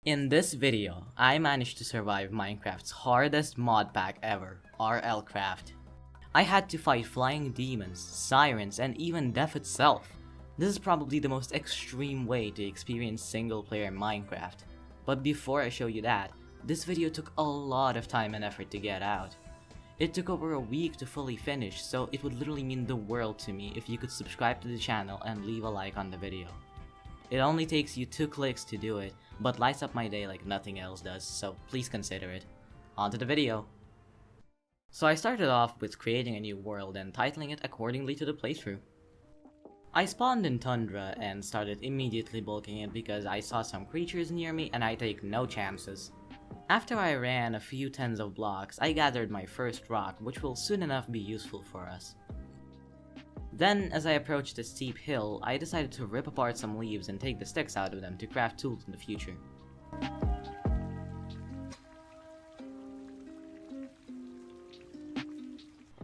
In this video, I managed to survive Minecraft's hardest mod pack ever, RLCraft. I had to fight flying demons, sirens, and even death itself. This is probably the most extreme way to experience single-player Minecraft. But before I show you that, this video took a lot of time and effort to get out. It took over a week to fully finish, so it would literally mean the world to me if you could subscribe to the channel and leave a like on the video. It only takes you 2 clicks to do it, but lights up my day like nothing else does, so please consider it. On to the video! So I started off with creating a new world and titling it accordingly to the playthrough. I spawned in Tundra and started immediately bulking it because I saw some creatures near me and I take no chances. After I ran a few tens of blocks, I gathered my first rock, which will soon enough be useful for us. Then, as I approached a steep hill, I decided to rip apart some leaves and take the sticks out of them to craft tools in the future.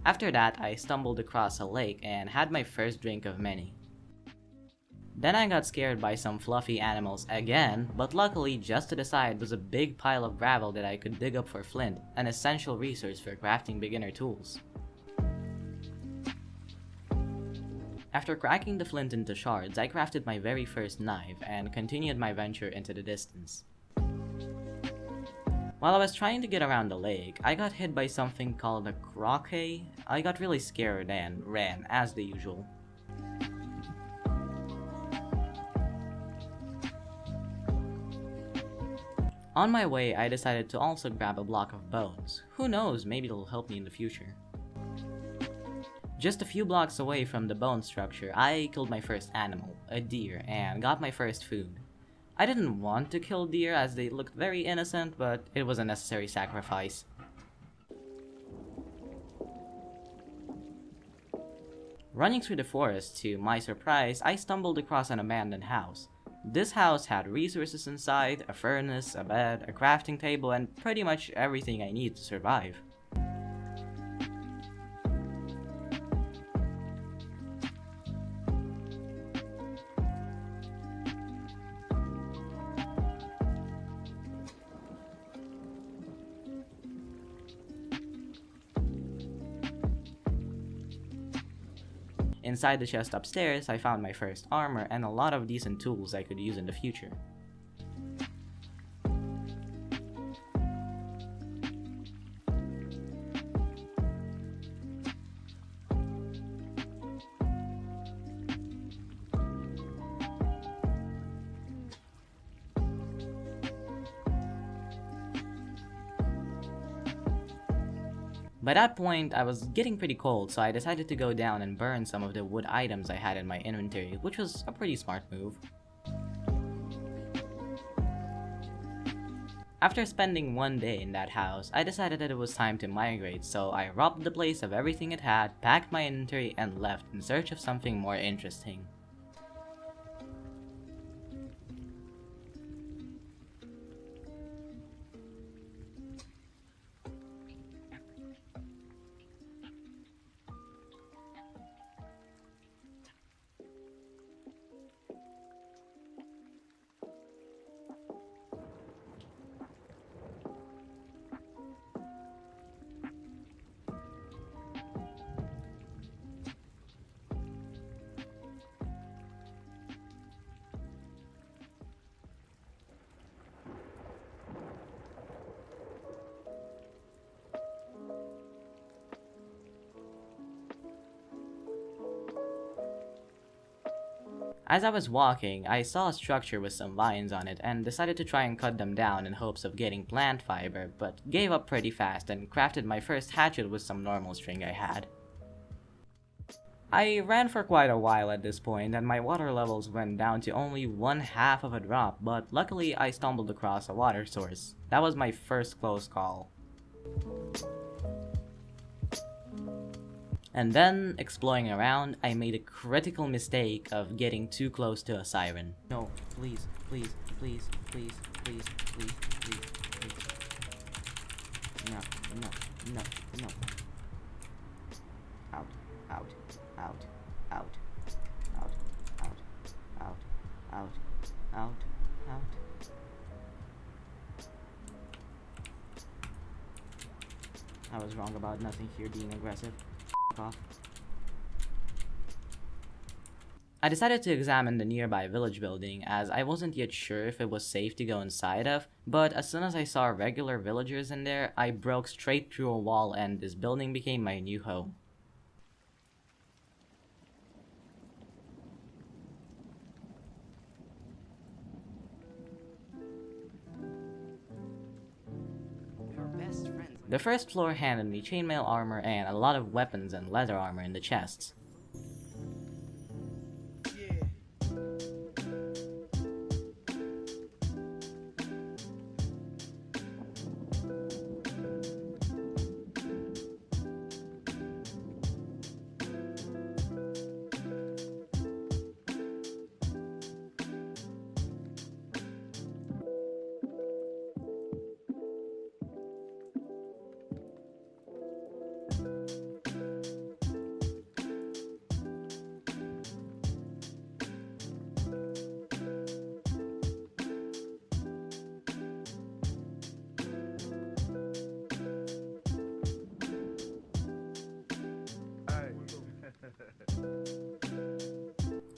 After that, I stumbled across a lake and had my first drink of many. Then I got scared by some fluffy animals again, but luckily just to the side was a big pile of gravel that I could dig up for flint, an essential resource for crafting beginner tools. After cracking the flint into shards, I crafted my very first knife and continued my venture into the distance. While I was trying to get around the lake, I got hit by something called a croquet. I got really scared and ran, as the usual. On my way, I decided to also grab a block of bones. Who knows, maybe it'll help me in the future. Just a few blocks away from the bone structure, I killed my first animal, a deer, and got my first food. I didn't want to kill deer as they looked very innocent, but it was a necessary sacrifice. Running through the forest, to my surprise, I stumbled across an abandoned house. This house had resources inside, a furnace, a bed, a crafting table, and pretty much everything I need to survive. Inside the chest upstairs, I found my first armor and a lot of decent tools I could use in the future. By that point, I was getting pretty cold, so I decided to go down and burn some of the wood items I had in my inventory, which was a pretty smart move. After spending one day in that house, I decided that it was time to migrate, so I robbed the place of everything it had, packed my inventory, and left in search of something more interesting. As I was walking, I saw a structure with some vines on it and decided to try and cut them down in hopes of getting plant fiber, but gave up pretty fast and crafted my first hatchet with some normal string I had. I ran for quite a while at this point and my water levels went down to only 1/2 of a drop, but luckily I stumbled across a water source. That was my first close call. And then, exploring around, I made a critical mistake of getting too close to a siren. No, please, please, please, please, please, please, please, please. No, no, no, no. Out, out, out, out, out, out, out, out, out, out. I was wrong about nothing here being aggressive. Off. I decided to examine the nearby village building as I wasn't yet sure if it was safe to go inside of, but as soon as I saw regular villagers in there, I broke straight through a wall and this building became my new home. The first floor handed me chainmail armor and a lot of weapons and leather armor in the chests.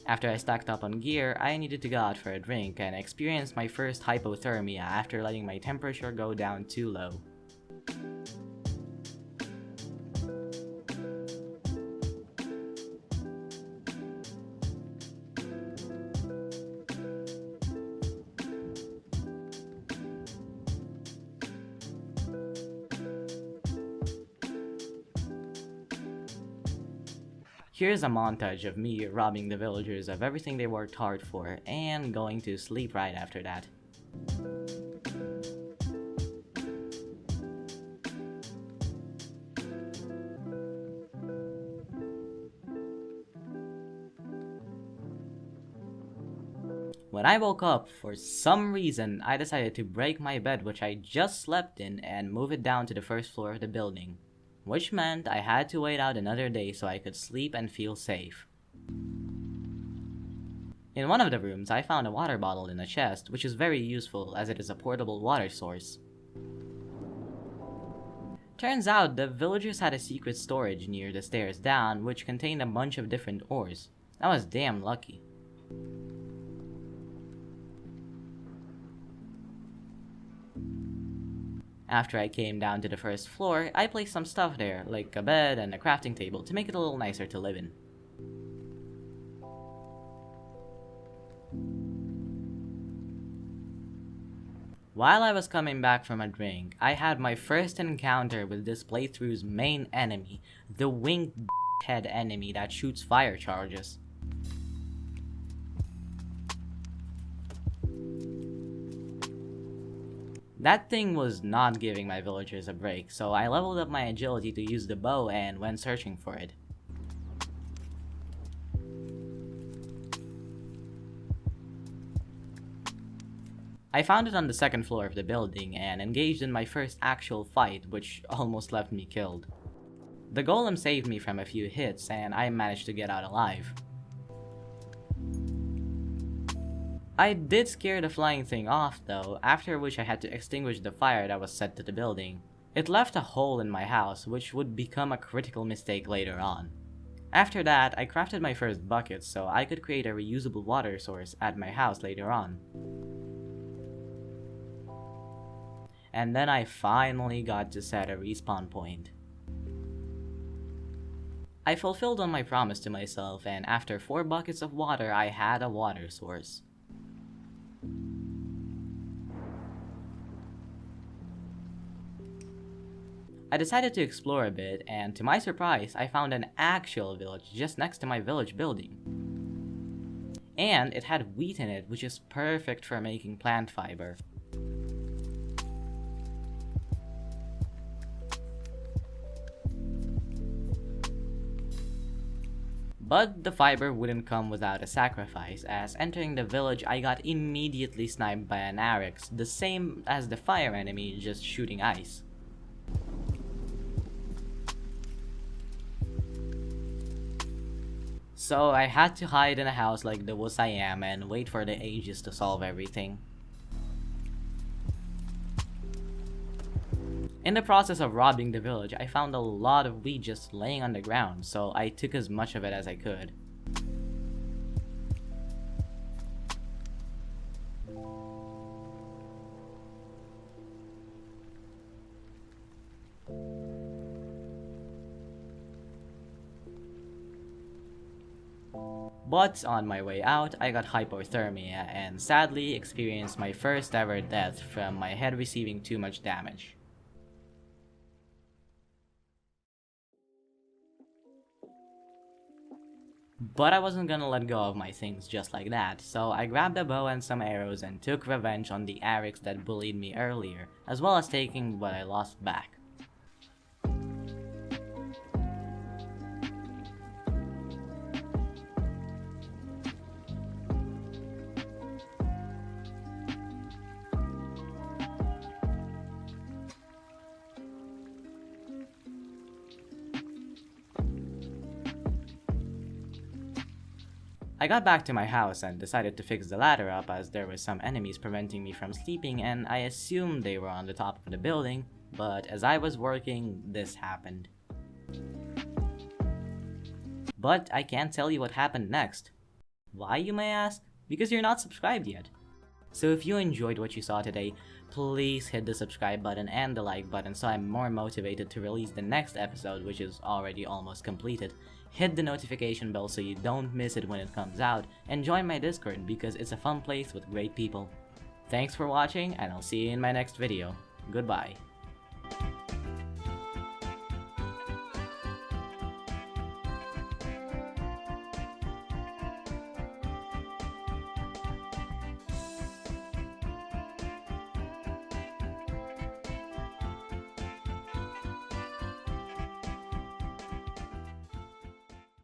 After I stacked up on gear, I needed to go out for a drink and experienced my first hypothermia after letting my temperature go down too low. Here's a montage of me robbing the villagers of everything they worked hard for, and going to sleep right after that. When I woke up, for some reason, I decided to break my bed which I just slept in and move it down to the first floor of the building, which meant I had to wait out another day so I could sleep and feel safe. In one of the rooms, I found a water bottle in a chest, which is very useful as it is a portable water source. Turns out the villagers had a secret storage near the stairs down which contained a bunch of different ores. I was damn lucky. After I came down to the first floor, I placed some stuff there, like a bed and a crafting table, to make it a little nicer to live in. While I was coming back from a drink, I had my first encounter with this playthrough's main enemy, the winged head enemy that shoots fire charges. That thing was not giving my villagers a break, so I leveled up my agility to use the bow and went searching for it. I found it on the second floor of the building and engaged in my first actual fight, which almost left me killed. The golem saved me from a few hits and I managed to get out alive. I did scare the flying thing off though, after which I had to extinguish the fire that was set to the building. It left a hole in my house, which would become a critical mistake later on. After that, I crafted my first bucket so I could create a reusable water source at my house later on. And then I finally got to set a respawn point. I fulfilled on my promise to myself, and after 4 buckets of water I had a water source. I decided to explore a bit, and to my surprise, I found an actual village just next to my village building. And it had wheat in it, which is perfect for making plant fiber. But the fiber wouldn't come without a sacrifice, as entering the village I got immediately sniped by an Arx, the same as the fire enemy, just shooting ice. So I had to hide in a house like the wuss I am and wait for the ages to solve everything. In the process of robbing the village, I found a lot of weed just laying on the ground, so I took as much of it as I could. But on my way out, I got hypothermia and sadly experienced my first ever death from my head receiving too much damage. But I wasn't gonna let go of my things just like that, so I grabbed a bow and some arrows and took revenge on the Ariks that bullied me earlier, as well as taking what I lost back. I got back to my house and decided to fix the ladder up as there were some enemies preventing me from sleeping and I assumed they were on the top of the building, but as I was working, this happened. But I can't tell you what happened next. Why, you may ask? Because you're not subscribed yet. So if you enjoyed what you saw today, please hit the subscribe button and the like button so I'm more motivated to release the next episode, which is already almost completed. Hit the notification bell so you don't miss it when it comes out, and join my Discord because it's a fun place with great people. Thanks for watching, and I'll see you in my next video. Goodbye.